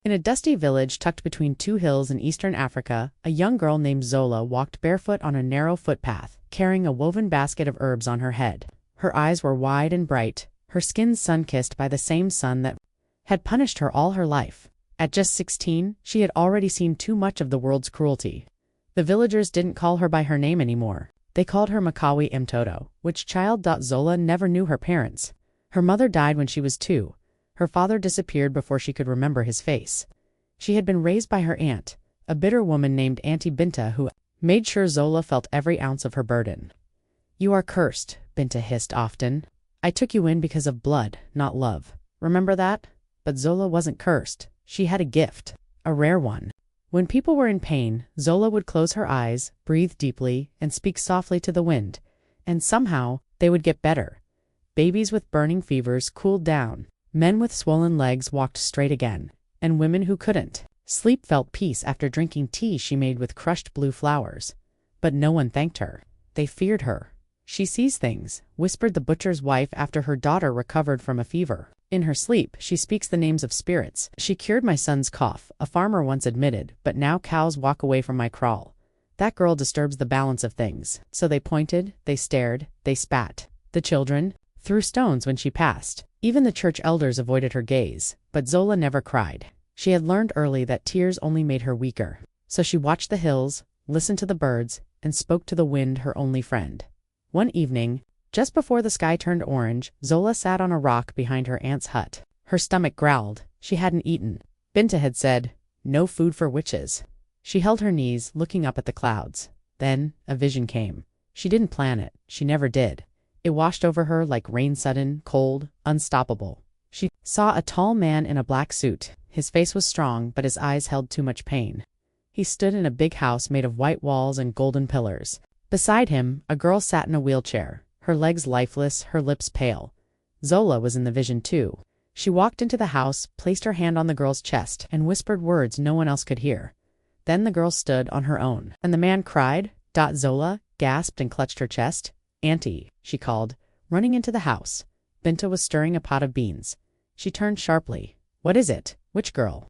In a dusty village tucked between two hills in eastern Africa, a young girl named Zola walked barefoot on a narrow footpath, carrying a woven basket of herbs on her head. Her eyes were wide and bright, her skin sun-kissed by the same sun that had punished her all her life. At just 16, she had already seen too much of the world's cruelty. The villagers didn't call her by her name anymore. They called her Makawi Mtoto, which child. Zola never knew her parents. Her mother died when she was 2. Her father disappeared before she could remember his face. She had been raised by her aunt, a bitter woman named Auntie Binta, who made sure Zola felt every ounce of her burden. "You are cursed," Binta hissed often. "I took you in because of blood, not love. Remember that?" But Zola wasn't cursed. She had a gift, a rare one. When people were in pain, Zola would close her eyes, breathe deeply, and speak softly to the wind, and somehow they would get better. Babies with burning fevers cooled down, men with swollen legs walked straight again, and women who couldn't sleep felt peace after drinking tea she made with crushed blue flowers. But no one thanked her. They feared her. "She sees things," whispered the butcher's wife after her daughter recovered from a fever. "In her sleep, she speaks the names of spirits. She cured my son's cough," a farmer once admitted, "but now cows walk away from my kraal. That girl disturbs the balance of things." So they pointed, they stared, they spat. The children threw stones when she passed. Even the church elders avoided her gaze, but Zola never cried. She had learned early that tears only made her weaker. So she watched the hills, listened to the birds, and spoke to the wind, her only friend. One evening, just before the sky turned orange, Zola sat on a rock behind her aunt's hut. Her stomach growled. She hadn't eaten. Binta had said, "No food for witches." She held her knees, looking up at the clouds. Then a vision came. She didn't plan it. She never did. It washed over her like rain, sudden, cold, unstoppable. She saw a tall man in a black suit. His face was strong, but his eyes held too much pain. He stood in a big house made of white walls and golden pillars. Beside him, a girl sat in a wheelchair, her legs lifeless, her lips pale. Zola was in the vision too. She walked into the house, placed her hand on the girl's chest, and whispered words no one else could hear. Then the girl stood on her own. "And the man cried?" Zola gasped and clutched her chest. "Auntie," she called, running into the house. Binta was stirring a pot of beans. She turned sharply. "What is it? Which girl?"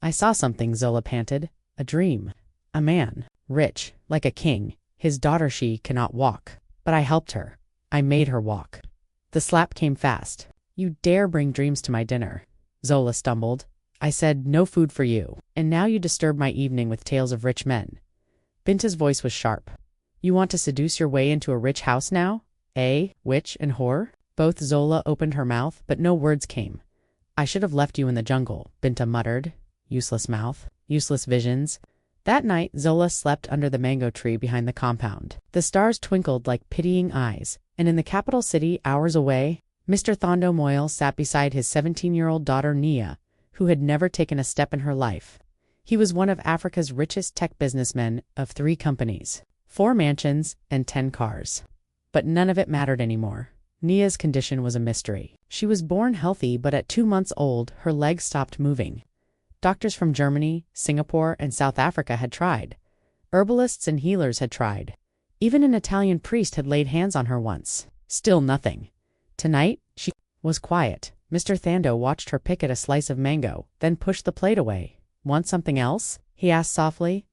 "I saw something," Zola panted. "A dream. A man, rich, like a king. His daughter, she cannot walk. But I helped her. I made her walk." The slap came fast. "You dare bring dreams to my dinner?" Zola stumbled. "I said no food for you, and now you disturb my evening with tales of rich men." Binta's voice was sharp. "You want to seduce your way into a rich house now? Eh, witch and whore?" Both Zola opened her mouth, but no words came. "I should have left you in the jungle," Binta muttered. "Useless mouth, useless visions." That night, Zola slept under the mango tree behind the compound. The stars twinkled like pitying eyes, and in the capital city, hours away, Mr. Thondo Moyle sat beside his 17-year-old daughter Nia, who had never taken a step in her life. He was one of Africa's richest tech businessmen of 3 companies, 4 mansions, and 10 cars. But none of it mattered anymore. Nia's condition was a mystery. She was born healthy, but at 2 months old, her legs stopped moving. Doctors from Germany, Singapore, and South Africa had tried. Herbalists and healers had tried. Even an Italian priest had laid hands on her once. Still nothing. Tonight, she was quiet. Mr. Thondo watched her pick at a slice of mango, then pushed the plate away. "Want something else?" he asked softly.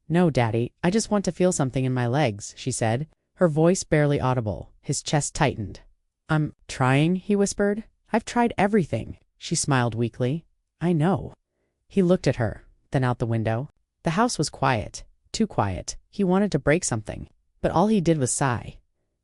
"No, Daddy, I just want to feel something in my legs," she said, her voice barely audible. His chest tightened. "I'm trying," he whispered. "I've tried everything." She smiled weakly. "I know." He looked at her, then out the window. The house was quiet, too quiet. He wanted to break something, but all he did was sigh.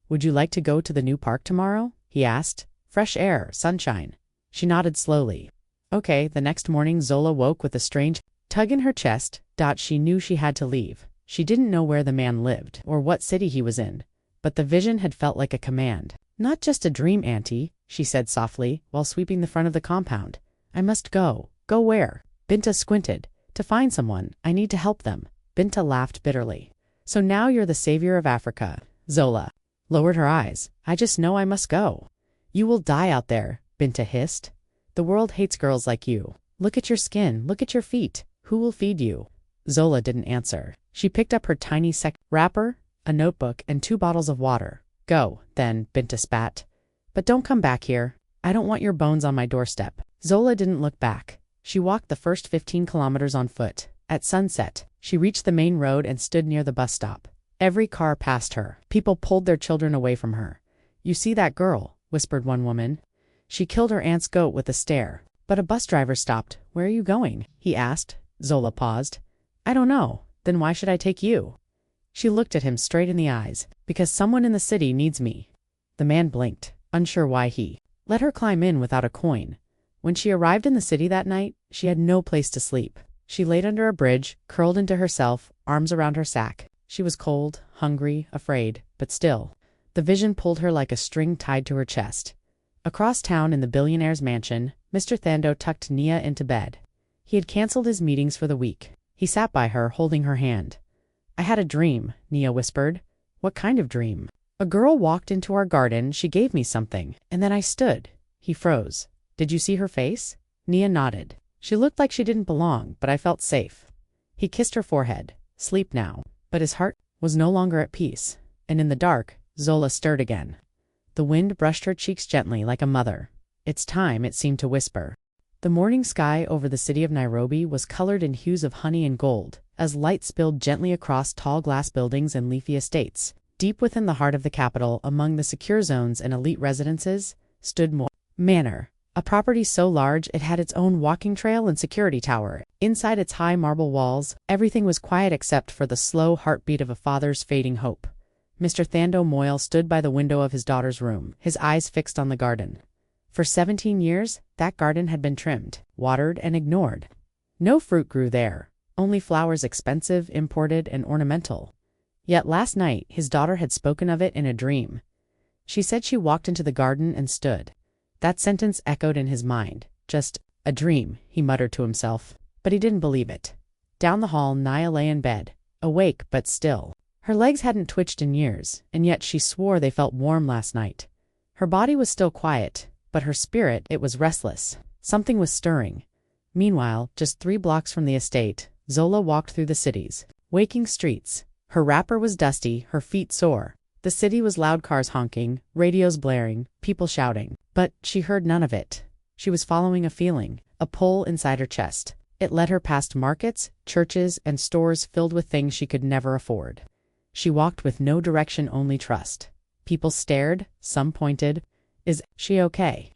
"Would you like to go to the new park tomorrow?" he asked. "Fresh air, sunshine." She nodded slowly. Okay. The next morning, Zola woke with a strange tug in her chest. She knew she had to leave. She didn't know where the man lived or what city he was in, but the vision had felt like a command. "Not just a dream, Auntie," she said softly, while sweeping the front of the compound. "I must go." "Go where?" Binta squinted. "To find someone. I need to help them." Binta laughed bitterly. "So now you're the savior of Africa." Zola lowered her eyes. "I just know I must go." "You will die out there," Binta hissed. "The world hates girls like you. Look at your skin. Look at your feet. Who will feed you?" Zola didn't answer. She picked up her tiny wrapper, a notebook, and 2 bottles of water. "Go, then," Binta spat. "But don't come back here. I don't want your bones on my doorstep." Zola didn't look back. She walked the first 15 kilometers on foot. At sunset, she reached the main road and stood near the bus stop. Every car passed her. People pulled their children away from her. "You see that girl?" whispered one woman. "She killed her aunt's goat with a stare." But a bus driver stopped. "Where are you going?" he asked. Zola paused. "I don't know. Then why should I take you?" She looked at him straight in the eyes. "Because someone in the city needs me." The man blinked, unsure why he let her climb in without a coin. When she arrived in the city that night, she had no place to sleep. She laid under a bridge, curled into herself, arms around her sack. She was cold, hungry, afraid, but still. The vision pulled her like a string tied to her chest. Across town in the billionaire's mansion, Mr. Thando tucked Nia into bed. He had canceled his meetings for the week. He sat by her, holding her hand. "I had a dream," Nia whispered. "What kind of dream?" "A girl walked into our garden, she gave me something, and then I stood." He froze. "Did you see her face?" Nia nodded. "She looked like she didn't belong, but I felt safe." He kissed her forehead. "Sleep now." But his heart was no longer at peace, and in the dark, Zola stirred again. The wind brushed her cheeks gently like a mother. "It's time," it seemed to whisper. The morning sky over the city of Nairobi was colored in hues of honey and gold, as light spilled gently across tall glass buildings and leafy estates. Deep within the heart of the capital, among the secure zones and elite residences, stood Manor, a property so large it had its own walking trail and security tower. Inside its high marble walls, everything was quiet except for the slow heartbeat of a father's fading hope. Mr. Thando Moyle stood by the window of his daughter's room, his eyes fixed on the garden. For 17 years, that garden had been trimmed, watered, and ignored. No fruit grew there, only flowers expensive, imported, and ornamental. Yet last night, his daughter had spoken of it in a dream. She said she walked into the garden and stood. That sentence echoed in his mind. Just a dream, he muttered to himself. But he didn't believe it. Down the hall, Nia lay in bed, awake but still. Her legs hadn't twitched in years, and yet she swore they felt warm last night. Her body was still quiet, but her spirit, it was restless. Something was stirring. Meanwhile, just 3 blocks from the estate, Zola walked through the city's waking streets. Her wrapper was dusty, her feet sore. The city was loud, cars honking, radios blaring, people shouting. But she heard none of it. She was following a feeling, a pull inside her chest. It led her past markets, churches, and stores filled with things she could never afford. She walked with no direction, only trust. People stared, some pointed. "Is she okay?"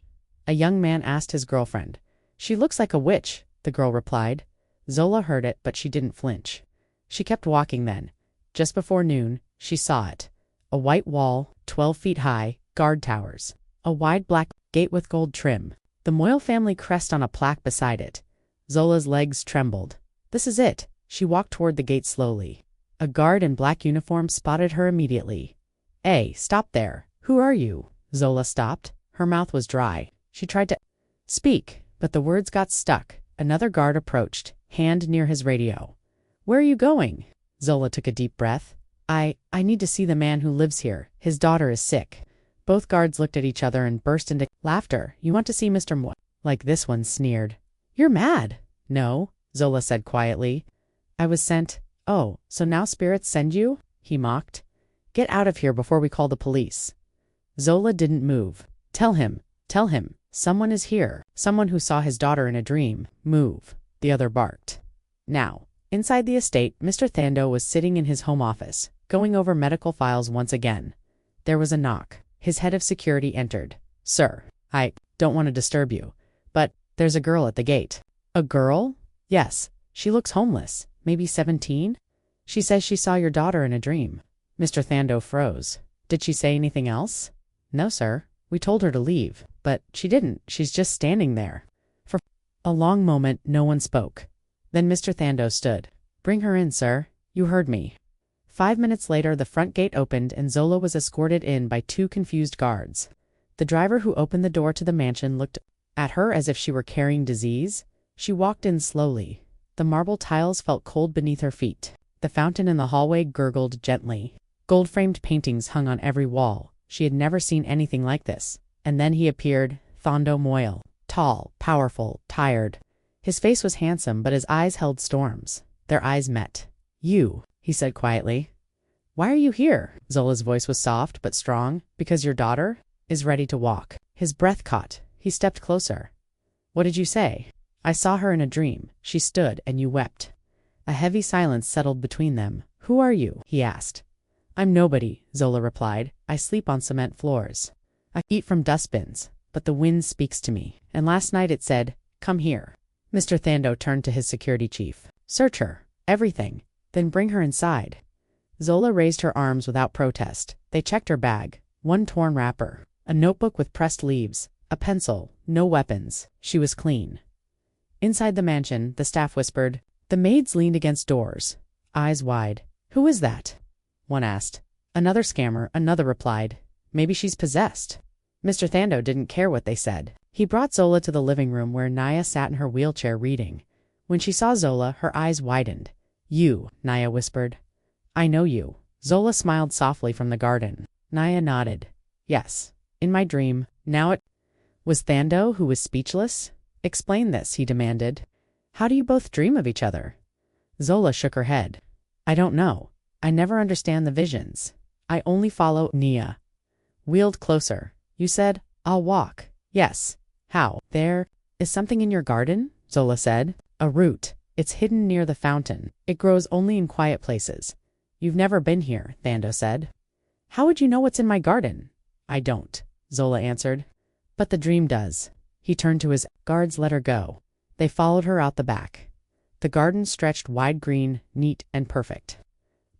A young man asked his girlfriend. "She looks like a witch," the girl replied. Zola heard it, but she didn't flinch. She kept walking then. Just before noon, she saw it. A white wall, 12 feet high, guard towers. A wide black gate with gold trim. The Moyle family crest on a plaque beside it. Zola's legs trembled. "This is it." She walked toward the gate slowly. A guard in black uniform spotted her immediately. "Hey, stop there. Who are you?" Zola stopped. Her mouth was dry. She tried to speak, but the words got stuck. Another guard approached, hand near his radio. "Where are you going?" Zola took a deep breath. I need to see the man who lives here. His daughter is sick." Both guards looked at each other and burst into laughter. "You want to see Mr. Moyle?" Like this one sneered. "You're mad." "No," Zola said quietly. "I was sent." "Oh, so now spirits send you?" he mocked. "Get out of here before we call the police." Zola didn't move. Tell him, someone is here. Someone who saw his daughter in a dream. Move." The other barked. Now, inside the estate, Mr. Thando was sitting in his home office, going over medical files once again. There was a knock. His head of security entered. "Sir, I don't want to disturb you, but there's a girl at the gate." "A girl?" "Yes. She looks homeless. Maybe 17? She says she saw your daughter in a dream." Mr. Thando froze. "Did she say anything else?" "No, sir. We told her to leave, but she didn't. She's just standing there." For a long moment, no one spoke. Then Mr. Thando stood. "Bring her in, sir. You heard me." 5 minutes later, the front gate opened and Zola was escorted in by 2 confused guards. The driver who opened the door to the mansion looked at her as if she were carrying disease. She walked in slowly. The marble tiles felt cold beneath her feet. The fountain in the hallway gurgled gently. Gold-framed paintings hung on every wall. She had never seen anything like this. And then he appeared, Thando Moyle. Tall, powerful, tired. His face was handsome, but his eyes held storms. Their eyes met. "You," he said quietly. "Why are you here?" Zola's voice was soft but strong. "Because your daughter is ready to walk." His breath caught. He stepped closer. "What did you say?" I saw her in a dream. She stood, and you wept." A heavy silence settled between them. "Who are you?" he asked. "I'm nobody," Zola replied. "I sleep on cement floors. I eat from dustbins, but the wind speaks to me. And last night it said, 'Come here.'" Mr. Thando turned to his security chief. "Search her. Everything. Then bring her inside." Zola raised her arms without protest. They checked her bag. One torn wrapper. A notebook with pressed leaves. A pencil. No weapons. She was clean. Inside the mansion, the staff whispered. The maids leaned against doors, eyes wide. "Who is that?" one asked. "Another scammer," another replied. "Maybe she's possessed." Mr. Thando didn't care what they said. He brought Zola to the living room where Naya sat in her wheelchair reading. When she saw Zola, her eyes widened. "You," Naya whispered. "I know you." Zola smiled softly from the garden. Naya nodded. "Yes. In my dream. Now it was Thando who was speechless. "Explain this," he demanded. "How do you both dream of each other?" Zola shook her head. "I don't know. I never understand the visions. I only follow." Nia wheeled closer. "You said, 'I'll walk.'" "Yes. How?" "There is something in your garden," Zola said. "A root. It's hidden near the fountain. It grows only in quiet places." "You've never been here," Thando said. "How would you know what's in my garden?" "I don't," Zola answered. "But the dream does." He turned to his guards. "Let her go." They followed her out the back. The garden stretched wide, green, neat, and perfect.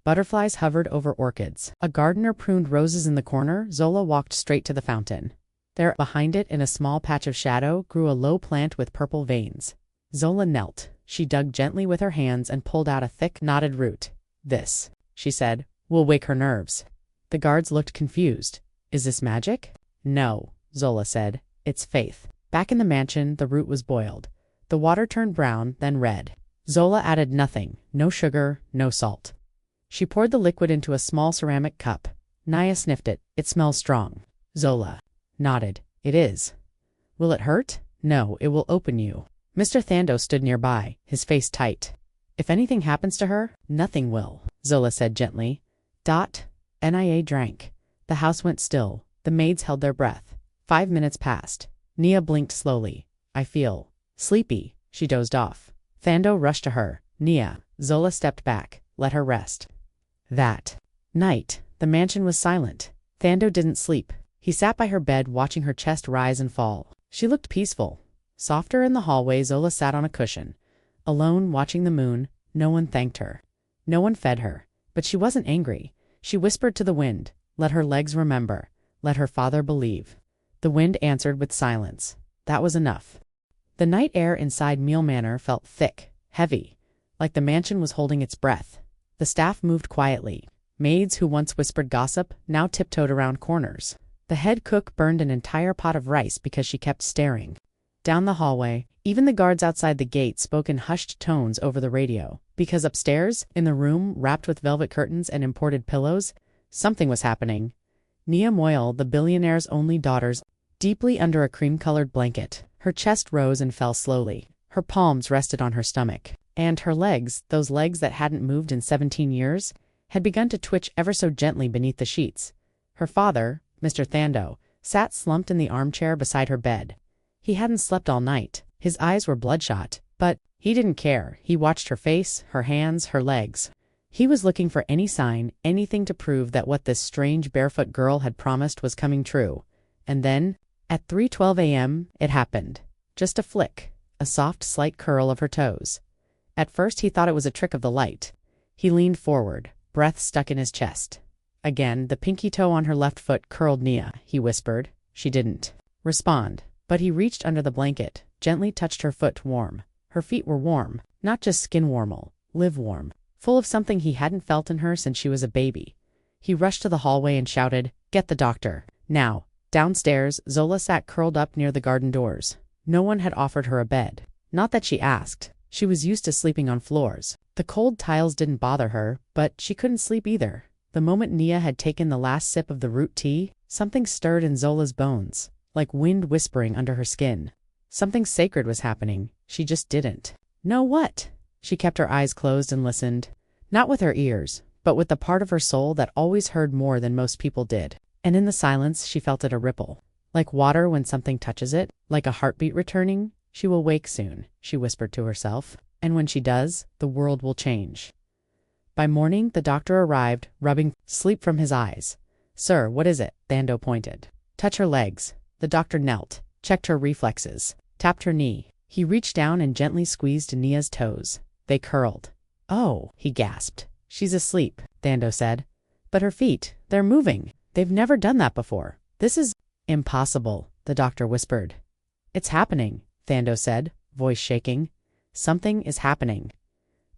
Butterflies hovered over orchids. A gardener pruned roses in the corner. Zola walked straight to the fountain. There, behind it, in a small patch of shadow, grew a low plant with purple veins. Zola knelt. She dug gently with her hands and pulled out a thick, knotted root. "This," she said, "will wake her nerves." The guards looked confused. "Is this magic?" "No," Zola said. "It's faith." Back in the mansion, the root was boiled. The water turned brown, then red. Zola added nothing. No sugar, no salt. She poured the liquid into a small ceramic cup. Naya sniffed it. "It smells strong." Zola nodded. "It is." "Will it hurt?" "No, it will open you." Mr. Thando stood nearby, his face tight. "If anything happens to her, nothing will," Zola said gently. Nia drank. The house went still. The maids held their breath. 5 minutes passed. Nia blinked slowly. "I feel sleepy." She dozed off. Thando rushed to her. "Nia." Zola stepped back. Let her rest. That night, the mansion was silent. Thando didn't sleep. He sat by her bed watching her chest rise and fall. She looked peaceful. Softer in the hallway, Zola sat on a cushion. Alone, watching the moon. No one thanked her. No one fed her. But she wasn't angry. She whispered to the wind. Let her legs remember. Let her father believe. The wind answered with silence. That was enough. The night air inside Meal Manor felt thick, heavy, like the mansion was holding its breath. The staff moved quietly. Maids who once whispered gossip now tiptoed around corners. The head cook burned an entire pot of rice because she kept staring. Down the hallway, even the guards outside the gate spoke in hushed tones over the radio, because upstairs, in the room wrapped with velvet curtains and imported pillows, something was happening. Nia Moyle, the billionaire's only daughter, deeply under a cream-colored blanket. Her chest rose and fell slowly. Her palms rested on her stomach. And her legs, those legs that hadn't moved in 17 years, had begun to twitch ever so gently beneath the sheets. Her father, Mr. Thando, sat slumped in the armchair beside her bed. He hadn't slept all night. His eyes were bloodshot, but he didn't care. He watched her face, her hands, her legs. He was looking for any sign, anything to prove that what this strange barefoot girl had promised was coming true. And then, at 3:12 a.m., it happened. Just a flick, a soft, slight curl of her toes. At first he thought it was a trick of the light. He leaned forward, breath stuck in his chest. Again, the pinky toe on her left foot curled. "Nia," he whispered. She didn't respond, but he reached under the blanket, gently touched her foot warm. Her feet were warm, not just skin warmal, live warm, full of something he hadn't felt in her since she was a baby. He rushed to the hallway and shouted, "Get the doctor, now." Downstairs, Zola sat curled up near the garden doors. No one had offered her a bed. Not that she asked. She was used to sleeping on floors. The cold tiles didn't bother her, but she couldn't sleep either. The moment Nia had taken the last sip of the root tea, something stirred in Zola's bones, like wind whispering under her skin. Something sacred was happening. She just didn't know what. She kept her eyes closed and listened, not with her ears, but with the part of her soul that always heard more than most people did. And in the silence, she felt it a ripple. Like water when something touches it, like a heartbeat returning. She will wake soon, she whispered to herself, and when she does, the world will change. By morning, the doctor arrived, rubbing sleep from his eyes. Sir, what is it? Thando pointed. Touch her legs. The doctor knelt, checked her reflexes, tapped her knee. He reached down and gently squeezed Nia's toes. They curled. Oh, he gasped. She's asleep, Thando said. But her feet, they're moving. They've never done that before. This is impossible, the doctor whispered. It's happening, Thando said, voice shaking. Something is happening.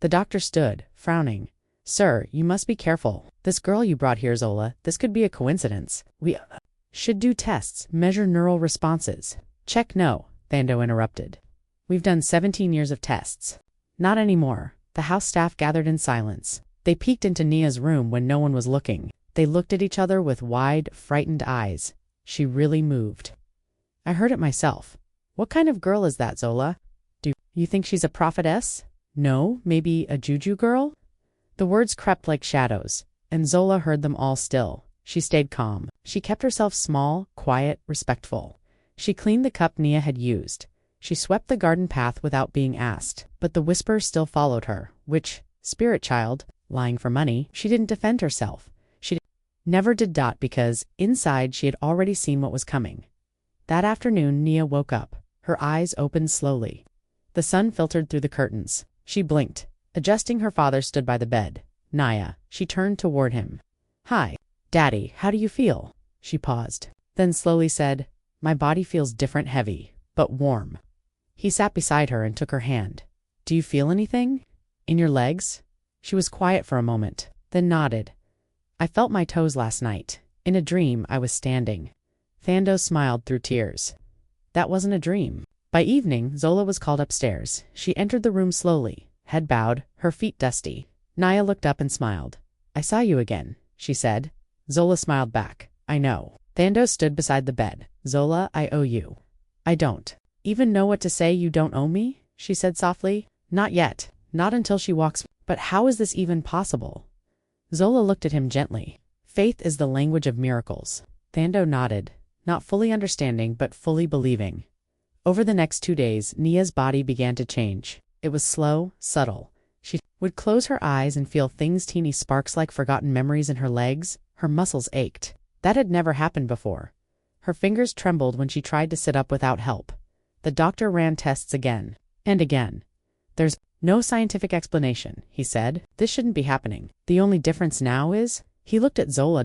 The doctor stood, frowning. Sir, you must be careful. This girl you brought here, Zola, this could be a coincidence. We should do tests, measure neural responses. Check no, Thando interrupted. We've done 17 years of tests. Not anymore. The house staff gathered in silence. They peeked into Nia's room when no one was looking. They looked at each other with wide, frightened eyes. She really moved. I heard it myself. What kind of girl is that, Zola? Do you think she's a prophetess? No, maybe a juju girl? The words crept like shadows, and Zola heard them all still. She stayed calm. She kept herself small, quiet, respectful. She cleaned the cup Nia had used. She swept the garden path without being asked, but the whisper still followed her, which, spirit child, lying for money, she didn't defend herself. She never did because, inside, she had already seen what was coming. That afternoon, Nia woke up. Her eyes opened slowly. The sun filtered through the curtains. She blinked. Adjusting, her father stood by the bed. Nia, she turned toward him. Hi, Daddy, how do you feel? She paused, then slowly said, My body feels different, heavy, but warm. He sat beside her and took her hand. Do you feel anything? In your legs? She was quiet for a moment, then nodded. I felt my toes last night. In a dream, I was standing. Thando smiled through tears. That wasn't a dream. By evening, Zola was called upstairs. She entered the room slowly, head bowed, her feet dusty. Nia looked up and smiled. I saw you again, she said. Zola smiled back. I know. Thando stood beside the bed. Zola, I owe you. I don't even know what to say. You don't owe me, she said softly. Not yet. Not until she walks. But how is this even possible? Zola looked at him gently. Faith is the language of miracles. Thando nodded, not fully understanding but fully believing. Over the next 2 days, Nia's body began to change. It was slow, subtle. She would close her eyes and feel things, teeny sparks like forgotten memories in her legs. Her muscles ached. That had never happened before. Her fingers trembled when she tried to sit up without help. The doctor ran tests again and again. There's no scientific explanation, he said. This shouldn't be happening. The only difference now is... He looked at Zola.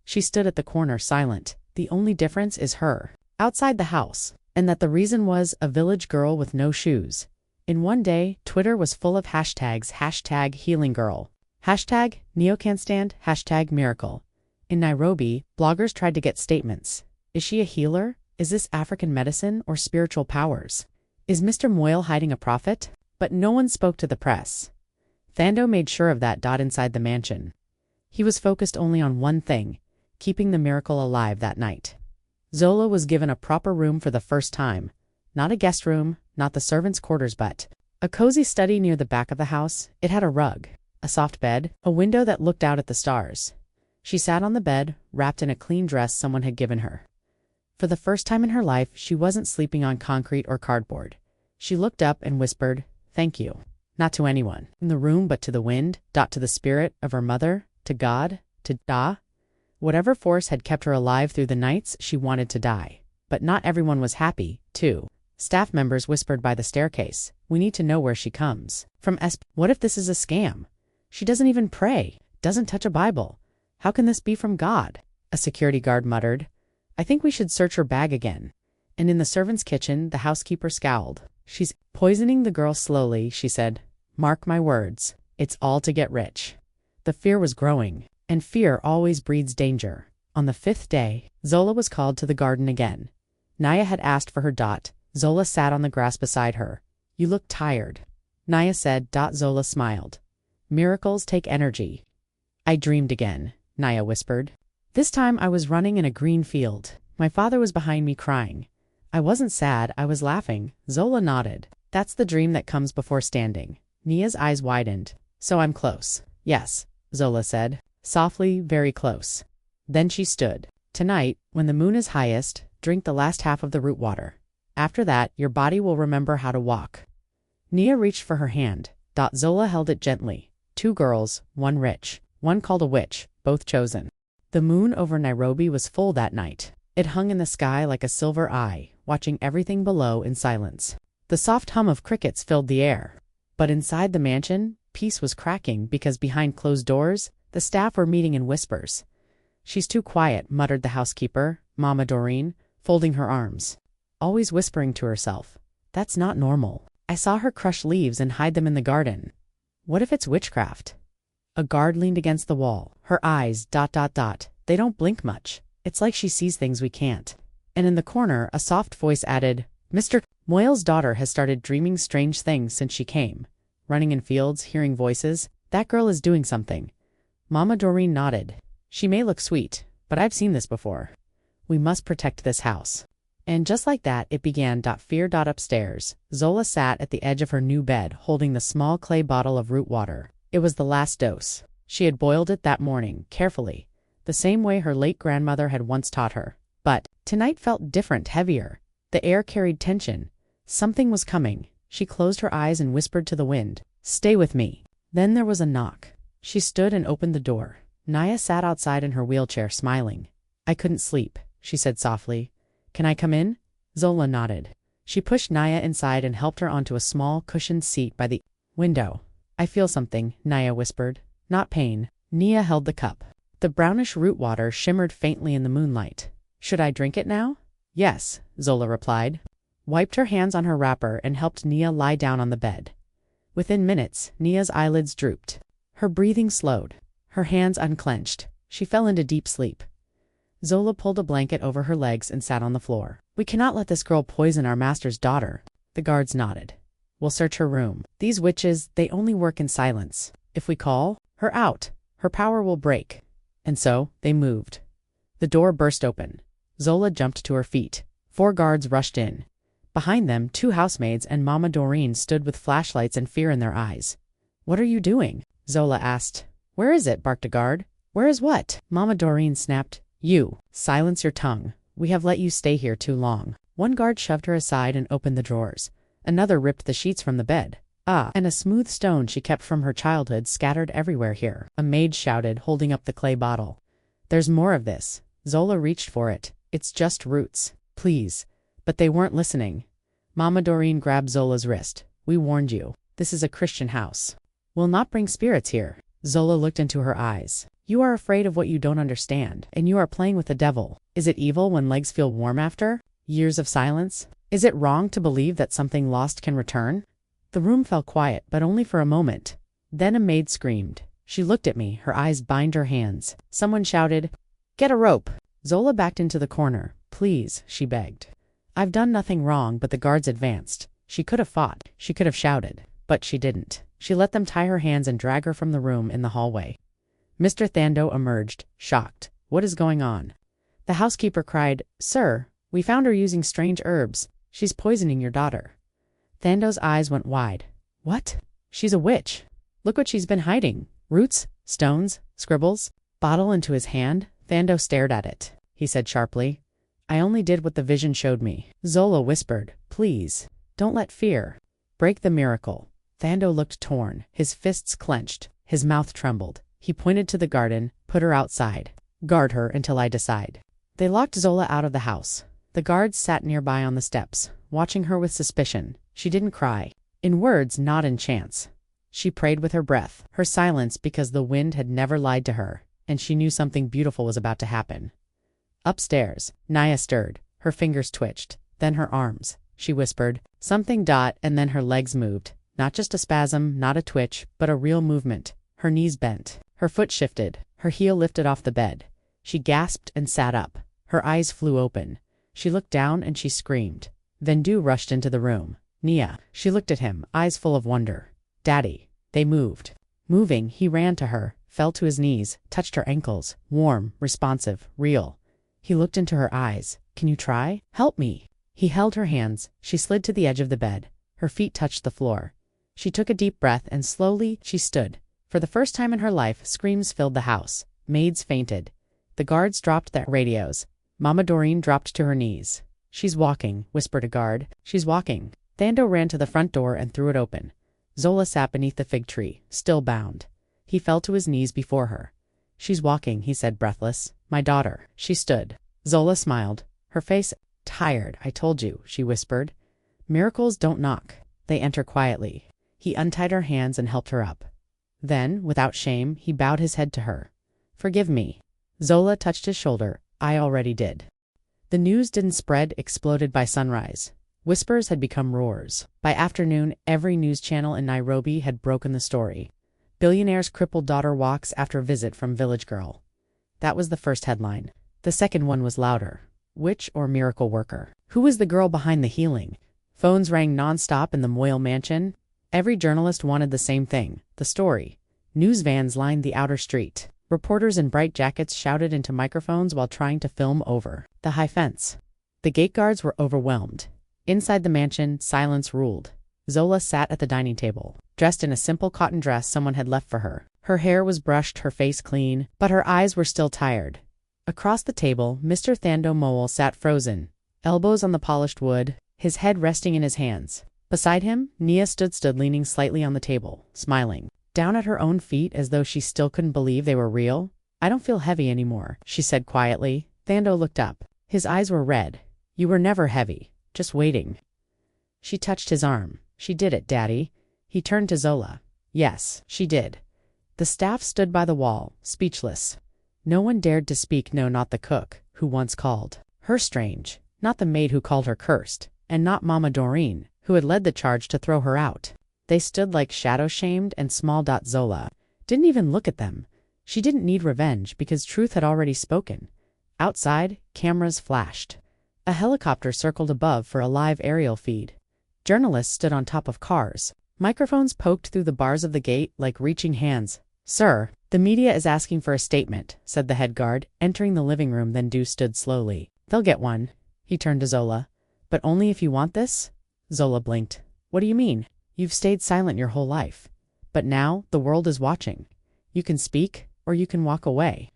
She stood at the corner, silent. The only difference is her. Outside the house. And that the reason was a village girl with no shoes. In one day, Twitter was full of hashtags, #HealingGirl, #NeoCanStand, #Miracle. In Nairobi, bloggers tried to get statements. Is she a healer? Is this African medicine or spiritual powers? Is Mr. Moyle hiding a prophet? But no one spoke to the press. Thando made sure of that. Inside the mansion. He was focused only on one thing, keeping the miracle alive that night. Zola was given a proper room for the first time. Not a guest room, not the servants' quarters, but a cozy study near the back of the house. It had a rug, a soft bed, a window that looked out at the stars. She sat on the bed, wrapped in a clean dress someone had given her. For the first time in her life, she wasn't sleeping on concrete or cardboard. She looked up and whispered, Thank you. Not to anyone in the room, but to the wind, to the spirit of her mother, to God, to Da. Whatever force had kept her alive through the nights she wanted to die. But not everyone was happy, too. Staff members whispered by the staircase, We need to know where she comes. From What if this is a scam? She doesn't even pray, doesn't touch a Bible. How can this be from God? A security guard muttered, I think we should search her bag again. And in the servants' kitchen, the housekeeper scowled. She's poisoning the girl slowly, she said. Mark my words. It's all to get rich. The fear was growing, and fear always breeds danger. On the 5th day, Zola was called to the garden again. Nia had asked for her. Zola sat on the grass beside her. You look tired. Nia said. Zola smiled. Miracles take energy. I dreamed again, Nia whispered. This time I was running in a green field. My father was behind me crying. I wasn't sad, I was laughing. Zola nodded. That's the dream that comes before standing. Nia's eyes widened. So I'm close. Yes, Zola said. Softly, very close. Then she stood. Tonight, when the moon is highest, drink the last half of the root water. After that, your body will remember how to walk." Nia reached for her hand. Zola held it gently. 2 girls, 1 rich, 1 called a witch, both chosen. The moon over Nairobi was full that night. It hung in the sky like a silver eye, watching everything below in silence. The soft hum of crickets filled the air. But inside the mansion, peace was cracking because behind closed doors, the staff were meeting in whispers. "She's too quiet," muttered the housekeeper, Mama Doreen, folding her arms. Always whispering to herself. "That's not normal. I saw her crush leaves and hide them in the garden. What if it's witchcraft?" A guard leaned against the wall. Her eyes, ... They don't blink much. It's like she sees things we can't. And in the corner, a soft voice added, "Mr. Moyle's daughter has started dreaming strange things since she came. Running in fields, hearing voices. That girl is doing something." Mama Doreen nodded. "She may look sweet, but I've seen this before. We must protect this house." And just like that, it began. Fear. Upstairs, Zola sat at the edge of her new bed, holding the small clay bottle of root water. It was the last dose. She had boiled it that morning, carefully, the same way her late grandmother had once taught her. But tonight felt different, heavier. The air carried tension. Something was coming. She closed her eyes and whispered to the wind, "Stay with me." Then there was a knock. She stood and opened the door. Nia sat outside in her wheelchair, smiling. "I couldn't sleep," she said softly. "Can I come in?" Zola nodded. She pushed Nia inside and helped her onto a small, cushioned seat by the window. "I feel something," Nia whispered. "Not pain." Nia held the cup. The brownish root water shimmered faintly in the moonlight. "Should I drink it now?" "Yes," Zola replied. Wiped her hands on her wrapper and helped Nia lie down on the bed. Within minutes, Nia's eyelids drooped. Her breathing slowed. Her hands unclenched. She fell into deep sleep. Zola pulled a blanket over her legs and sat on the floor. "We cannot let this girl poison our master's daughter." The guards nodded. "We'll search her room. These witches, they only work in silence. If we call her out, her power will break." And so, they moved. The door burst open. Zola jumped to her feet. 4 guards rushed in. Behind them, 2 housemaids and Mama Doreen stood with flashlights and fear in their eyes. "What are you doing?" Zola asked. "Where is it?" barked a guard. "Where is what?" Mama Doreen snapped. "You. Silence your tongue. We have let you stay here too long." One guard shoved her aside and opened the drawers. Another ripped the sheets from the bed. And a smooth stone she kept from her childhood scattered everywhere here. A maid shouted, holding up the clay bottle. "There's more of this." Zola reached for it. "It's just roots. Please." But they weren't listening. Mama Doreen grabbed Zola's wrist. "We warned you. This is a Christian house. We'll not bring spirits here." Zola looked into her eyes. "You are afraid of what you don't understand, and you are playing with the devil. Is it evil when legs feel warm after years of silence? Is it wrong to believe that something lost can return?" The room fell quiet, but only for a moment. Then a maid screamed. She looked at me, her eyes bind her hands. Someone shouted, "Get a rope." Zola backed into the corner. "Please," she begged. "I've done nothing wrong," but the guards advanced. She could have fought. She could have shouted. But she didn't. She let them tie her hands and drag her from the room in the hallway. Mr. Thando emerged, shocked. "What is going on?" The housekeeper cried, "Sir, we found her using strange herbs. She's poisoning your daughter." Thando's eyes went wide. "What? She's a witch. Look what she's been hiding. Roots, stones, scribbles." Bottle into his hand, Thando stared at it. He said sharply, "I only did what the vision showed me." Zola whispered, "Please, don't let fear break the miracle." Thando looked torn, his fists clenched, his mouth trembled. He pointed to the garden, "Put her outside. Guard her until I decide." They locked Zola out of the house. The guards sat nearby on the steps, watching her with suspicion. She didn't cry. In words, not in chants. She prayed with her breath, her silence because the wind had never lied to her, and she knew something beautiful was about to happen. Upstairs, Nia stirred. Her fingers twitched, then her arms. She whispered, something, and then her legs moved. Not just a spasm, not a twitch, but a real movement. Her knees bent. Her foot shifted. Her heel lifted off the bed. She gasped and sat up. Her eyes flew open. She looked down and she screamed. Vendu rushed into the room. "Nia." She looked at him, eyes full of wonder. "Daddy." They moved. Moving, he ran to her, fell to his knees, touched her ankles. Warm, responsive, real. He looked into her eyes. "Can you try? Help me." He held her hands. She slid to the edge of the bed. Her feet touched the floor. She took a deep breath and slowly she stood. For the first time in her life, screams filled the house. Maids fainted. The guards dropped their radios. Mama Doreen dropped to her knees. She's walking, whispered a guard. She's walking. Thando ran to the front door and threw it open. Zola sat beneath the fig tree, still bound. He fell to his knees before her. She's walking, he said, breathless. My daughter. She stood. Zola smiled. Her face tired. I told you, she whispered. Miracles don't knock. They enter quietly. He untied her hands and helped her up. Then, without shame, he bowed his head to her. Forgive me. Zola touched his shoulder. I already did. The news didn't spread, exploded by sunrise. Whispers had become roars. By afternoon, every news channel in Nairobi had broken the story. Billionaire's crippled daughter walks after visit from village girl. That was the first headline. The second one was louder. Witch or miracle worker? Who was the girl behind the healing? Phones rang nonstop in the Moyle mansion. Every journalist wanted the same thing, the story. News vans lined the outer street. Reporters in bright jackets shouted into microphones while trying to film over the high fence. The gate guards were overwhelmed. Inside the mansion, silence ruled. Zola sat at the dining table, dressed in a simple cotton dress someone had left for her. Her hair was brushed, her face clean, but her eyes were still tired. Across the table, Mr. Thando Moyle sat frozen, elbows on the polished wood, his head resting in his hands. Beside him, Nia stood leaning slightly on the table, smiling. Down at her own feet as though she still couldn't believe they were real. I don't feel heavy anymore, she said quietly. Thando looked up. His eyes were red. You were never heavy, just waiting. She touched his arm. She did it, Daddy. He turned to Zola. Yes, she did. The staff stood by the wall, speechless. No one dared to speak, no, not the cook, who once called her strange, not the maid who called her cursed, and not Mama Doreen, who had led the charge to throw her out. They stood like shadow-shamed and small. Zola didn't even look at them. She didn't need revenge because truth had already spoken. Outside, cameras flashed. A helicopter circled above for a live aerial feed. Journalists stood on top of cars. Microphones poked through the bars of the gate like reaching hands. Sir, the media is asking for a statement, said the head guard, entering the living room. Then Du stood slowly. They'll get one. He turned to Zola. But only if you want this? Zola blinked. What do you mean? You've stayed silent your whole life. But now the world is watching. You can speak, or you can walk away.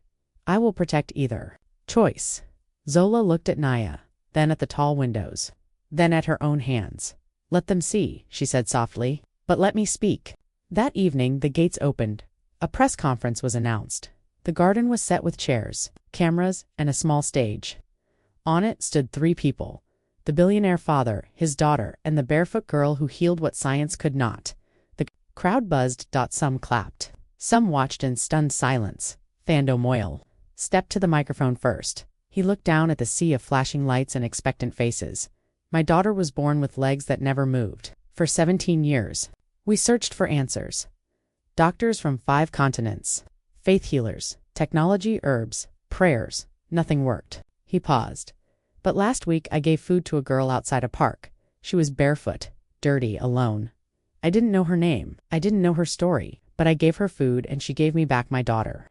I will protect either. Choice. Zola looked at Naya, then at the tall windows, then at her own hands. Let them see, she said softly. But let me speak. That evening the gates opened. A press conference was announced. The garden was set with chairs, cameras, and a small stage. On it stood 3 people. The billionaire father, his daughter, and the barefoot girl who healed what science could not. The crowd buzzed. Some clapped. Some watched in stunned silence. Thando Moyle stepped to the microphone first. He looked down at the sea of flashing lights and expectant faces. My daughter was born with legs that never moved. For 17 years, we searched for answers. Doctors from 5 continents, faith healers, technology, herbs, prayers. Nothing worked. He paused. But last week I gave food to a girl outside a park. She was barefoot, dirty, alone. I didn't know her name. I didn't know her story. But I gave her food and she gave me back my daughter.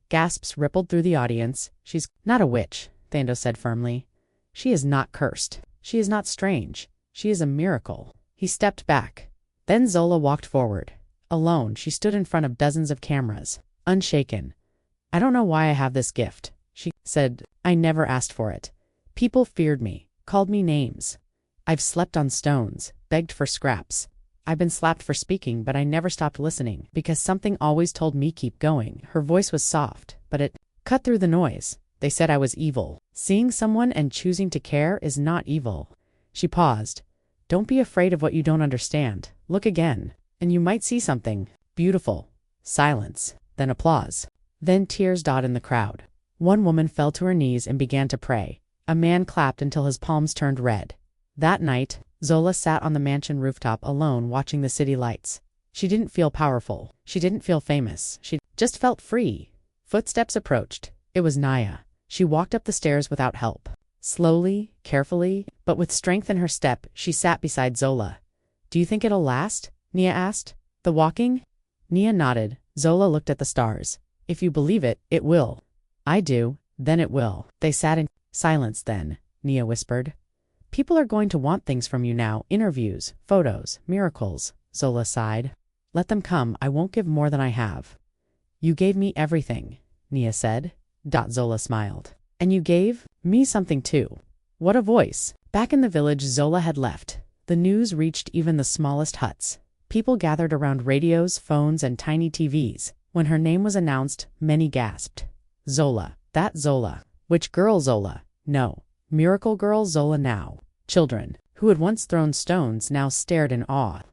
Gasps rippled through the audience. She's not a witch, Thando said firmly. She is not cursed. She is not strange. She is a miracle. He stepped back. Then Zola walked forward. Alone, she stood in front of dozens of cameras, unshaken. I don't know why I have this gift, she said. I never asked for it. People feared me, called me names. I've slept on stones, begged for scraps. I've been slapped for speaking, but I never stopped listening because something always told me keep going. Her voice was soft, but it cut through the noise. They said I was evil. Seeing someone and choosing to care is not evil. She paused. Don't be afraid of what you don't understand. Look again, and you might see something beautiful. Silence, then applause. Then tears in the crowd. One woman fell to her knees and began to pray. A man clapped until his palms turned red. That night, Zola sat on the mansion rooftop alone watching the city lights. She didn't feel powerful. She didn't feel famous. She just felt free. Footsteps approached. It was Naya. She walked up the stairs without help. Slowly, carefully, but with strength in her step, she sat beside Zola. Do you think it'll last? Nia asked. The walking? Nia nodded. Zola looked at the stars. If you believe it, it will. I do. Then it will. They sat in silence then, Nia whispered. People are going to want things from you now. Interviews, photos, miracles. Zola sighed. Let them come. I won't give more than I have. You gave me everything, Nia said. Zola smiled. And you gave me something too. What a voice. Back in the village Zola had left, the news reached even the smallest huts. People gathered around radios, phones, and tiny TVs. When her name was announced, many gasped. Zola. That Zola. Which girl Zola? No. Miracle Girl Zola now. Children, who had once thrown stones, now stared in awe.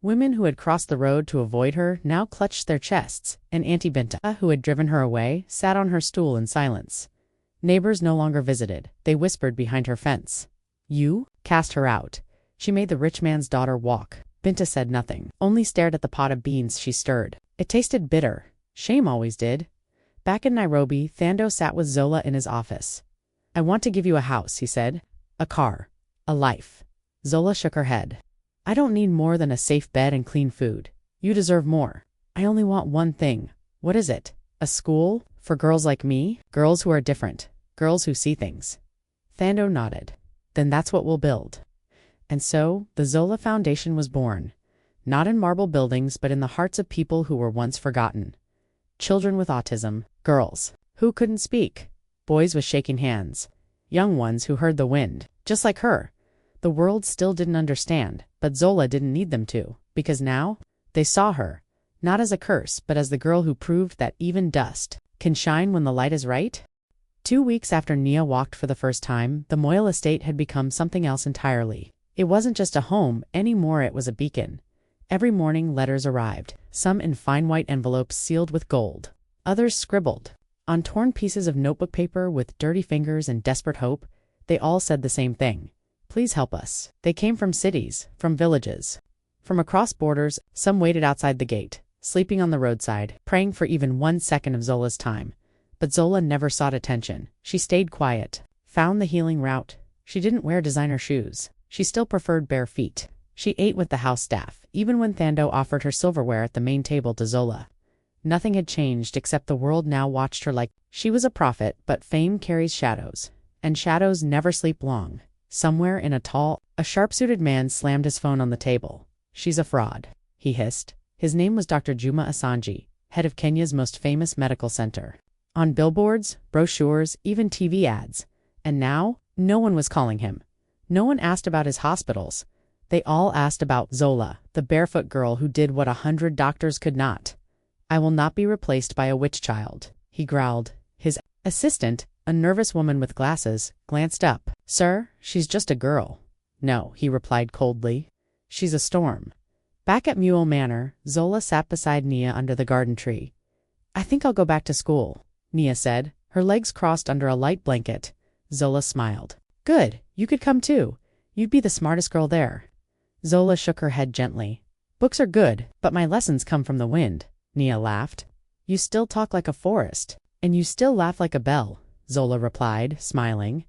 Women who had crossed the road to avoid her now clutched their chests, and Auntie Binta, who had driven her away, sat on her stool in silence. Neighbors no longer visited. They whispered behind her fence. You? Cast her out. She made the rich man's daughter walk. Binta said nothing, only stared at the pot of beans she stirred. It tasted bitter. Shame always did. Back in Nairobi, Thando sat with Zola in his office. I want to give you a house, he said. A car. A life. Zola shook her head. I don't need more than a safe bed and clean food. You deserve more. I only want one thing. What is it? A school? For girls like me? Girls who are different. Girls who see things. Thando nodded. Then that's what we'll build. And so, the Zola Foundation was born. Not in marble buildings, but in the hearts of people who were once forgotten. Children with autism. Girls who couldn't speak. Boys with shaking hands. Young ones who heard the wind. Just like her. The world still didn't understand, but Zola didn't need them to, because now, they saw her, not as a curse, but as the girl who proved that even dust can shine when the light is right. 2 weeks after Nia walked for the first time, the Moyle estate had become something else entirely. It wasn't just a home anymore, it was a beacon. Every morning letters arrived, some in fine white envelopes sealed with gold. Others scribbled. On torn pieces of notebook paper with dirty fingers and desperate hope, they all said the same thing. Please help us. They came from cities, from villages, from across borders. Some waited outside the gate, sleeping on the roadside, praying for even 1 second of Zola's time. But Zola never sought attention. She stayed quiet, found the healing route. She didn't wear designer shoes. She still preferred bare feet. She ate with the house staff, even when Thando offered her silverware at the main table to Zola. Nothing had changed except the world now watched her like she was a prophet, but fame carries shadows, and shadows never sleep long. Somewhere in a sharp-suited man slammed his phone on the table. She's a fraud, he hissed. His name was Dr. Juma Asanji, head of Kenya's most famous medical center. On billboards, brochures, even TV ads. And now, no one was calling him. No one asked about his hospitals. They all asked about Zola, the barefoot girl who did what 100 doctors could not. I will not be replaced by a witch child, he growled. His assistant, a nervous woman with glasses, glanced up. Sir, she's just a girl. No, he replied coldly. She's a storm. Back at Mule Manor, Zola sat beside Nia under the garden tree. I think I'll go back to school, Nia said, her legs crossed under a light blanket. Zola smiled. Good, you could come too. You'd be the smartest girl there. Zola shook her head gently. Books are good, but my lessons come from the wind, Nia laughed. You still talk like a forest, and you still laugh like a bell, Zola replied, smiling.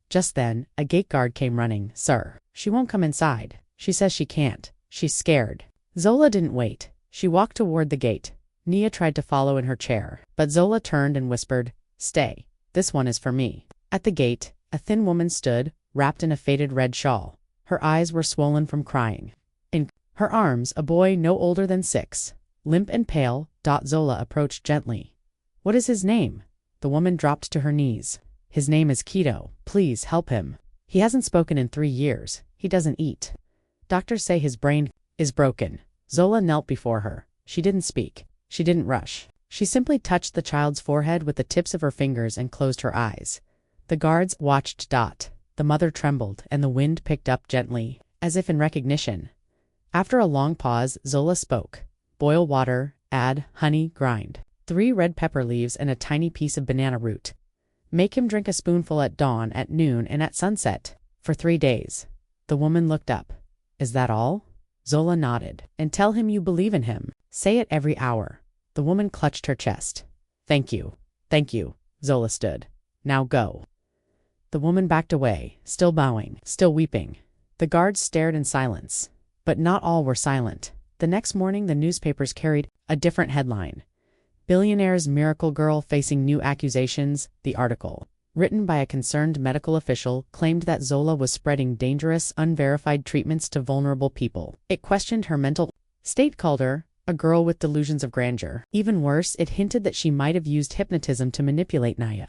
Just then, a gate guard came running. Sir, she won't come inside. She says she can't. She's scared. Zola didn't wait. She walked toward the gate. Nia tried to follow in her chair, but Zola turned and whispered, Stay. This one is for me. At the gate, a thin woman stood, wrapped in a faded red shawl. Her eyes were swollen from crying. In her arms, a boy no older than 6. Limp and pale, Zola approached gently. What is his name? The woman dropped to her knees. His name is Keto. Please help him. He hasn't spoken in 3 years. He doesn't eat. Doctors say his brain is broken. Zola knelt before her. She didn't speak. She didn't rush. She simply touched the child's forehead with the tips of her fingers and closed her eyes. The guards watched. The mother trembled, and the wind picked up gently, as if in recognition. After a long pause, Zola spoke. Boil water, add honey, grind 3 red pepper leaves and a tiny piece of banana root. Make him drink a spoonful at dawn, at noon, and at sunset, for 3 days. The woman looked up. Is that all? Zola nodded. And tell him you believe in him. Say it every hour. The woman clutched her chest. Thank you. Thank you. Zola stood. Now go. The woman backed away, still bowing, still weeping. The guards stared in silence. But not all were silent. The next morning, the newspapers carried a different headline. Billionaire's miracle girl facing new accusations. The article, written by a concerned medical official, claimed that Zola was spreading dangerous, unverified treatments to vulnerable people. It questioned her mental state, called her a girl with delusions of grandeur. Even worse, it hinted that she might have used hypnotism to manipulate Naya.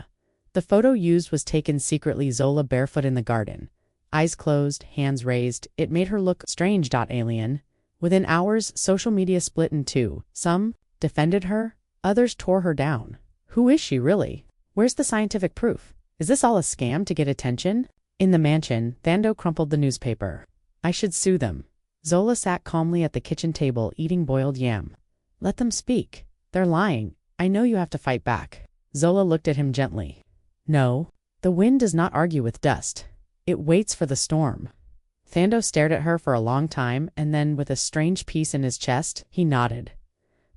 The photo used was taken secretly, Zola barefoot in the garden, Eyes closed, hands raised. It made her look strange. Alien. Within hours, social media split in two. Some defended her, others tore her down. Who is she really? Where's the scientific proof? Is this all a scam to get attention? In the mansion, Thando crumpled the newspaper. I should sue them. Zola sat calmly at the kitchen table eating boiled yam. Let them speak. They're lying. I know you have to fight back. Zola looked at him gently. No, the wind does not argue with dust. It waits for the storm. Thando stared at her for a long time, and then, with a strange peace in his chest, he nodded.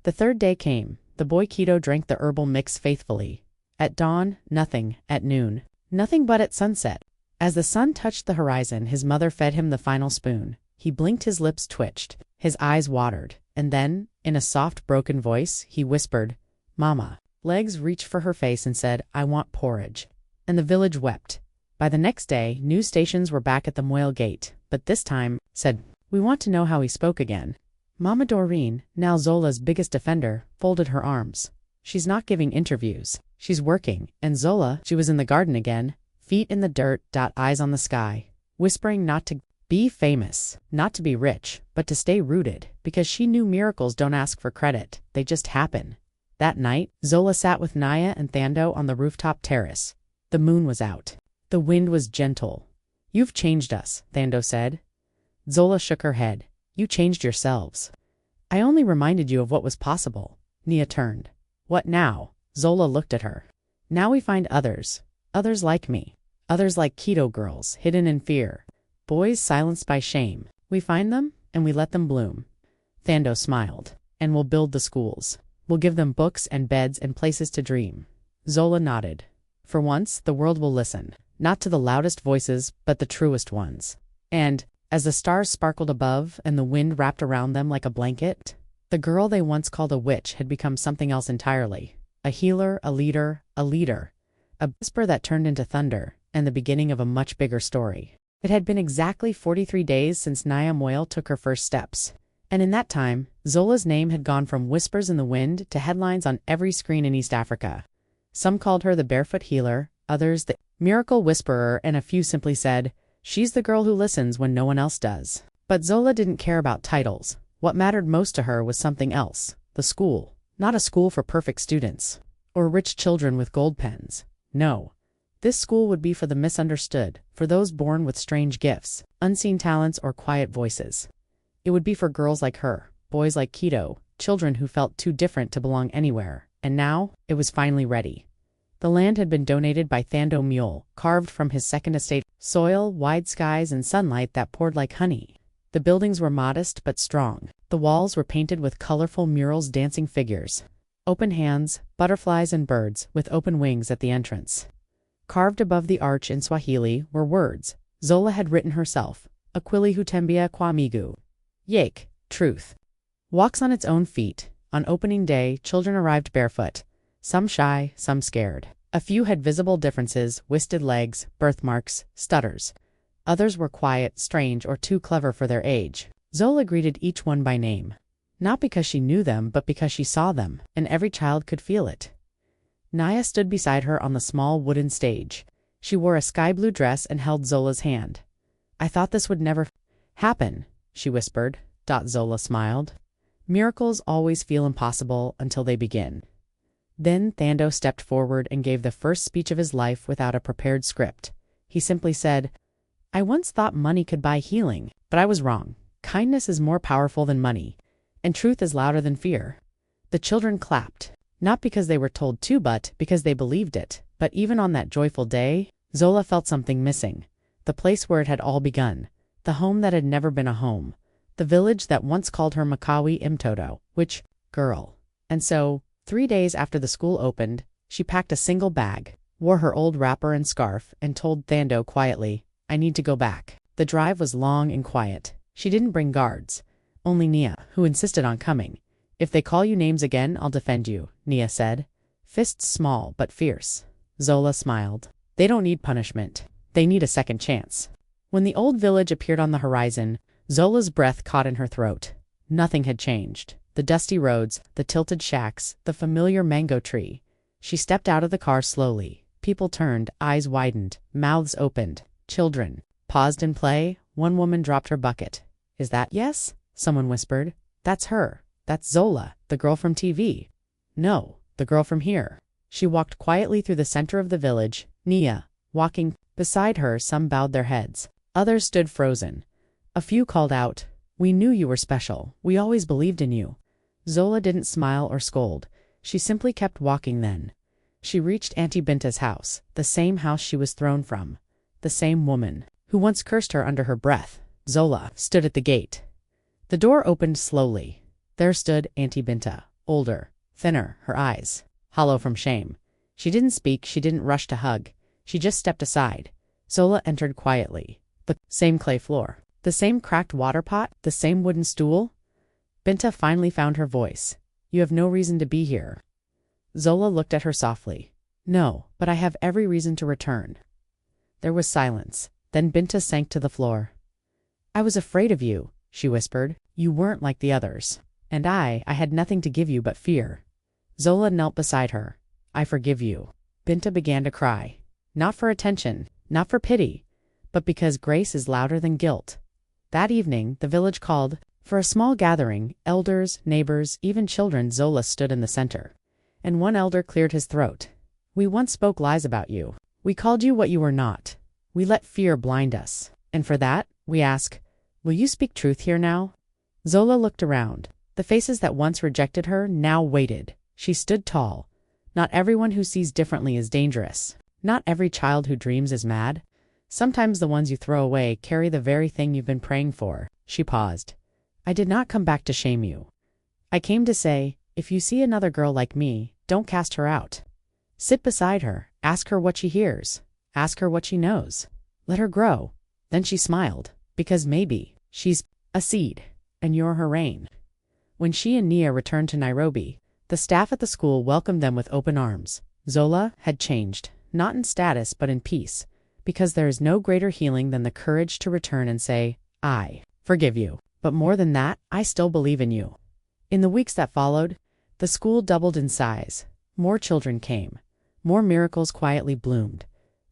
The third day came. The boy Keto drank the herbal mix faithfully. At dawn, nothing. At noon, nothing but at sunset. As the sun touched the horizon, his mother fed him the final spoon. He blinked, his lips twitched, his eyes watered, and then, in a soft, broken voice, he whispered, Mama. Legs reached for her face and said, I want porridge. And the village wept. By the next day, news stations were back at the Moyle Gate, but this time, said, we want to know how he spoke again. Mama Doreen, now Zola's biggest defender, folded her arms. She's not giving interviews. She's working. And Zola, she was in the garden again, feet in the dirt, eyes on the sky, whispering not to be famous, not to be rich, but to stay rooted, because she knew miracles don't ask for credit, they just happen. That night, Zola sat with Naya and Thando on the rooftop terrace. The moon was out. The wind was gentle. You've changed us, Thando said. Zola shook her head. You changed yourselves. I only reminded you of what was possible. Nia turned. What now? Zola looked at her. Now we find others. Others like me. Others like Keto girls, hidden in fear. Boys silenced by shame. We find them, and we let them bloom. Thando smiled. And we'll build the schools. We'll give them books and beds and places to dream. Zola nodded. For once, the world will listen. Not to the loudest voices, but the truest ones. And, as the stars sparkled above and the wind wrapped around them like a blanket, the girl they once called a witch had become something else entirely. A healer, a leader, a whisper that turned into thunder, and the beginning of a much bigger story. It had been exactly 43 days since Naya Moyle took her first steps. And in that time, Zola's name had gone from whispers in the wind to headlines on every screen in East Africa. Some called her the Barefoot Healer, others the Miracle Whisperer, and a few simply said, she's the girl who listens when no one else does. But Zola didn't care about titles. What mattered most to her was something else. The school. Not a school for perfect students. Or rich children with gold pens. No. This school would be for the misunderstood, for those born with strange gifts, unseen talents, or quiet voices. It would be for girls like her, boys like Keto, children who felt too different to belong anywhere. And now, it was finally ready. The land had been donated by Thando Mule, carved from his second estate, soil, wide skies, and sunlight that poured like honey. The buildings were modest but strong. The walls were painted with colorful murals, dancing figures, open hands, butterflies, and birds with open wings at the entrance. Carved above the arch in Swahili were words Zola had written herself, Aquili hutembea kwa migu. Yake, truth. Walks on its own feet. On opening day, children arrived barefoot. Some shy, some scared. A few had visible differences, twisted legs, birthmarks, stutters. Others were quiet, strange, or too clever for their age. Zola greeted each one by name. Not because she knew them, but because she saw them, and every child could feel it. Naya stood beside her on the small wooden stage. She wore a sky-blue dress and held Zola's hand. I thought this would never happen, she whispered. Zola smiled. Miracles always feel impossible until they begin. Then Thando stepped forward and gave the first speech of his life without a prepared script. He simply said, I once thought money could buy healing, but I was wrong. Kindness is more powerful than money, and truth is louder than fear. The children clapped, not because they were told to, but because they believed it. But even on that joyful day, Zola felt something missing. The place where it had all begun. The home that had never been a home. The village that once called her Makawi Mtoto, which, girl. And so, 3 days after the school opened, she packed a single bag, wore her old wrapper and scarf, and told Thando quietly, I need to go back. The drive was long and quiet. She didn't bring guards. Only Nia, who insisted on coming. If they call you names again, I'll defend you, Nia said. Fists small but fierce. Zola smiled. They don't need punishment. They need a second chance. When the old village appeared on the horizon, Zola's breath caught in her throat. Nothing had changed. The dusty roads, the tilted shacks, the familiar mango tree. She stepped out of the car slowly. People turned, eyes widened, mouths opened. Children, paused in play, one woman dropped her bucket. "Is that yes?" someone whispered. "That's her. That's Zola, the girl from TV." "No, the girl from here." She walked quietly through the center of the village, Nia walking beside her. Some bowed their heads. Others stood frozen. A few called out, "We knew you were special. We always believed in you." Zola didn't smile or scold. She simply kept walking then. She reached Auntie Binta's house, the same house she was thrown from. The same woman, who once cursed her under her breath, Zola, stood at the gate. The door opened slowly. There stood Auntie Binta, older, thinner, her eyes hollow from shame. She didn't speak, she didn't rush to hug. She just stepped aside. Zola entered quietly. The same clay floor, the same cracked water pot, the same wooden stool. Binta finally found her voice. "You have no reason to be here." Zola looked at her softly. "No, but I have every reason to return." There was silence. Then Binta sank to the floor. "I was afraid of you," she whispered. "You weren't like the others. And I had nothing to give you but fear." Zola knelt beside her. "I forgive you." Binta began to cry. Not for attention, not for pity, but because grace is louder than guilt. That evening, the village called for a small gathering. Elders, neighbors, even children. Zola stood in the center. And one elder cleared his throat. "We once spoke lies about you. We called you what you were not. We let fear blind us. And for that, we ask, will you speak truth here now?" Zola looked around. The faces that once rejected her now waited. She stood tall. Not everyone who sees differently is dangerous. Not every child who dreams is mad. Sometimes the ones you throw away carry the very thing you've been praying for. She paused. "I did not come back to shame you. I came to say, if you see another girl like me, don't cast her out. Sit beside her, ask her what she hears, ask her what she knows. Let her grow." Then she smiled, because maybe she's a seed, and you're her rain. When she and Nia returned to Nairobi, the staff at the school welcomed them with open arms. Zola had changed, not in status but in peace, because there is no greater healing than the courage to return and say, "I forgive you. But more than that, I still believe in you." In the weeks that followed, the school doubled in size. More children came. More miracles quietly bloomed.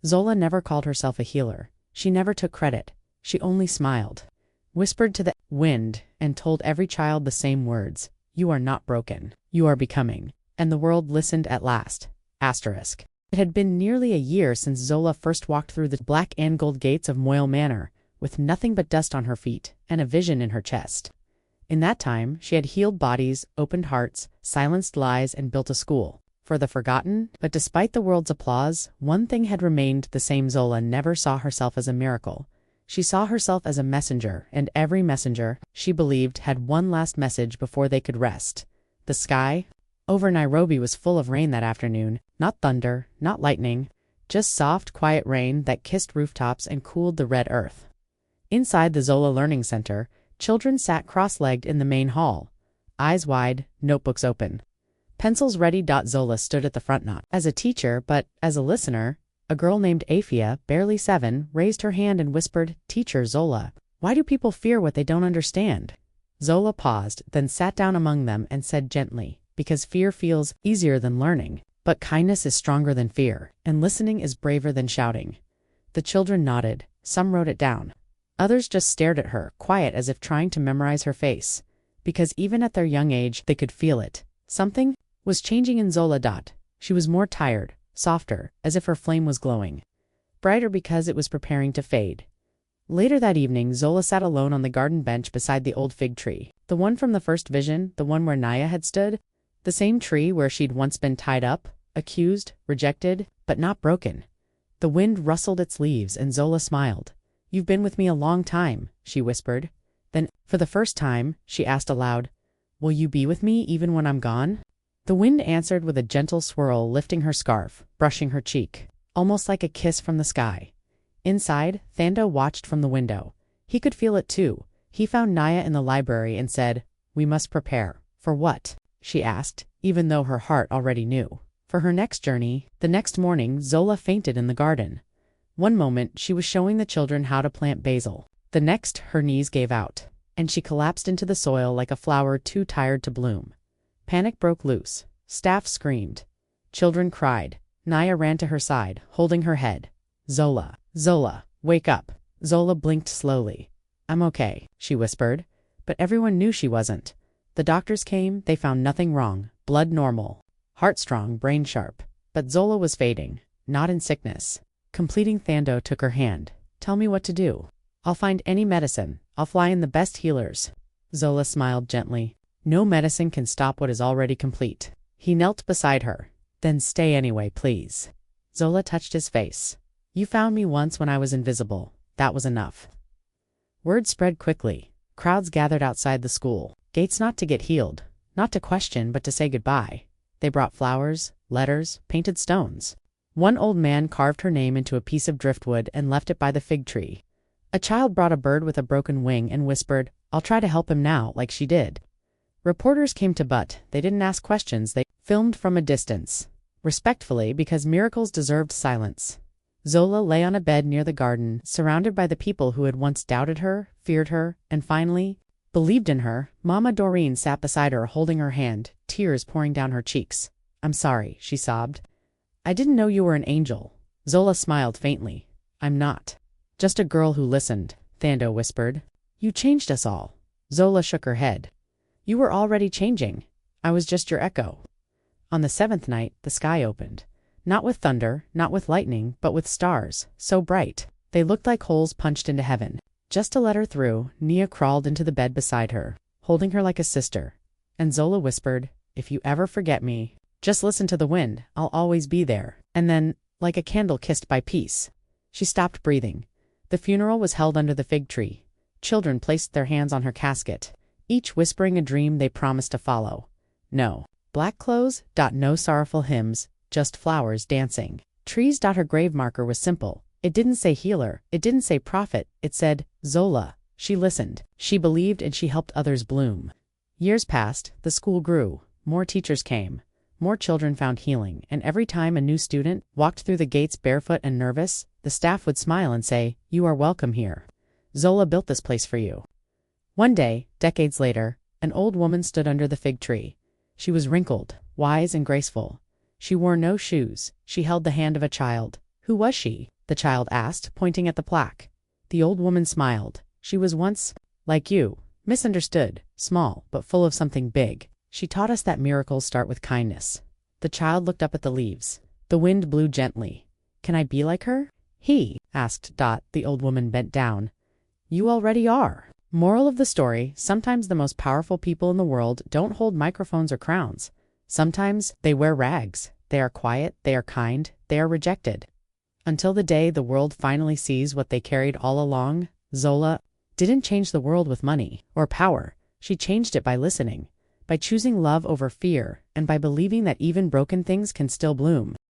Zola never called herself a healer. She never took credit. She only smiled, whispered to the wind, and told every child the same words. "You are not broken. You are becoming." And the world listened at last. Asterisk. It had been nearly a year since Zola first walked through the black and gold gates of Moyle Manor, with nothing but dust on her feet and a vision in her chest. In that time, she had healed bodies, opened hearts, silenced lies, and built a school for the forgotten. But despite the world's applause, one thing had remained the same. Zola never saw herself as a miracle. She saw herself as a messenger, and every messenger, she believed, had one last message before they could rest. The sky over Nairobi was full of rain that afternoon. Not thunder, not lightning, just soft, quiet rain that kissed rooftops and cooled the red earth. Inside the Zola Learning Center, children sat cross-legged in the main hall, eyes wide, notebooks open. Pencils ready. Zola stood at the front, not as a teacher, but as a listener. A girl named Afia, barely 7, raised her hand and whispered, "Teacher Zola, why do people fear what they don't understand?" Zola paused, then sat down among them and said gently, "Because fear feels easier than learning. But kindness is stronger than fear, and listening is braver than shouting." The children nodded. Some wrote it down. Others just stared at her, quiet as if trying to memorize her face. Because even at their young age, they could feel it. Something was changing in Zola. She was more tired, softer, as if her flame was glowing. Brighter because it was preparing to fade. Later that evening, Zola sat alone on the garden bench beside the old fig tree. The one from the first vision, the one where Naya had stood. The same tree where she'd once been tied up, accused, rejected, but not broken. The wind rustled its leaves and Zola smiled. "You've been with me a long time," she whispered. Then, for the first time, she asked aloud, "Will you be with me even when I'm gone?" The wind answered with a gentle swirl, lifting her scarf, brushing her cheek, almost like a kiss from the sky. Inside, Thando watched from the window. He could feel it too. He found Naya in the library and said, "We must prepare." "For what?" she asked, even though her heart already knew. For her next journey. The next morning, Zola fainted in the garden. One moment, she was showing the children how to plant basil. The next, her knees gave out, and she collapsed into the soil like a flower too tired to bloom. Panic broke loose. Staff screamed. Children cried. Naya ran to her side, holding her head. "Zola, Zola, wake up." Zola blinked slowly. I'm okay, she whispered. But everyone knew she wasn't. The doctors came, they found nothing wrong. Blood normal. Heart strong, brain sharp. But Zola was fading. Not in sickness. Completing Thando took her hand. Tell me what to do. I'll find any medicine. I'll fly in the best healers. Zola smiled gently. No medicine can stop what is already complete. He knelt beside her. Then stay anyway, please. Zola touched his face. You found me once when I was invisible. That was enough. Word spread quickly. Crowds gathered outside the school. Gates not to get healed. Not to question, but to say goodbye. They brought flowers, letters, painted stones. One old man carved her name into a piece of driftwood and left it by the fig tree. A child brought a bird with a broken wing and whispered, I'll try to help him now, like she did. Reporters came to butt. They didn't ask questions. They filmed from a distance. Respectfully, because miracles deserved silence. Zola lay on a bed near the garden, surrounded by the people who had once doubted her, feared her, and finally believed in her. Mama Doreen sat beside her, holding her hand, tears pouring down her cheeks. I'm sorry, she sobbed. I didn't know you were an angel. Zola smiled faintly. I'm not. Just a girl who listened, Thando whispered. You changed us all. Zola shook her head. You were already changing. I was just your echo. On the 7th night, the sky opened. Not with thunder, not with lightning, but with stars, so bright. They looked like holes punched into heaven. Just to let her through, Nia crawled into the bed beside her, holding her like a sister. And Zola whispered, if you ever forget me, just listen to the wind, I'll always be there. And then, like a candle kissed by peace. She stopped breathing. The funeral was held under the fig tree. Children placed their hands on her casket, each whispering a dream they promised to follow. No. Black clothes, no sorrowful hymns, just flowers dancing. Trees. Her grave marker was simple. It didn't say healer, it didn't say prophet, it said, Zola. She listened, she believed, and she helped others bloom. Years passed, the school grew, more teachers came, more children found healing, and every time a new student walked through the gates barefoot and nervous, the staff would smile and say, you are welcome here. Zola built this place for you. One day, decades later, an old woman stood under the fig tree. She was wrinkled, wise and graceful. She wore no shoes. She held the hand of a child. Who was she? The child asked, pointing at the plaque. The old woman smiled. She was once, like you, misunderstood, small, but full of something big. She taught us that miracles start with kindness. The child looked up at the leaves. The wind blew gently. Can I be like her? He asked. The old woman bent down. You already are. Moral of the story, sometimes the most powerful people in the world don't hold microphones or crowns. Sometimes they wear rags. They are quiet, they are kind, they are rejected. Until the day the world finally sees what they carried all along, Zola didn't change the world with money or power. She changed it by listening, by choosing love over fear, and by believing that even broken things can still bloom.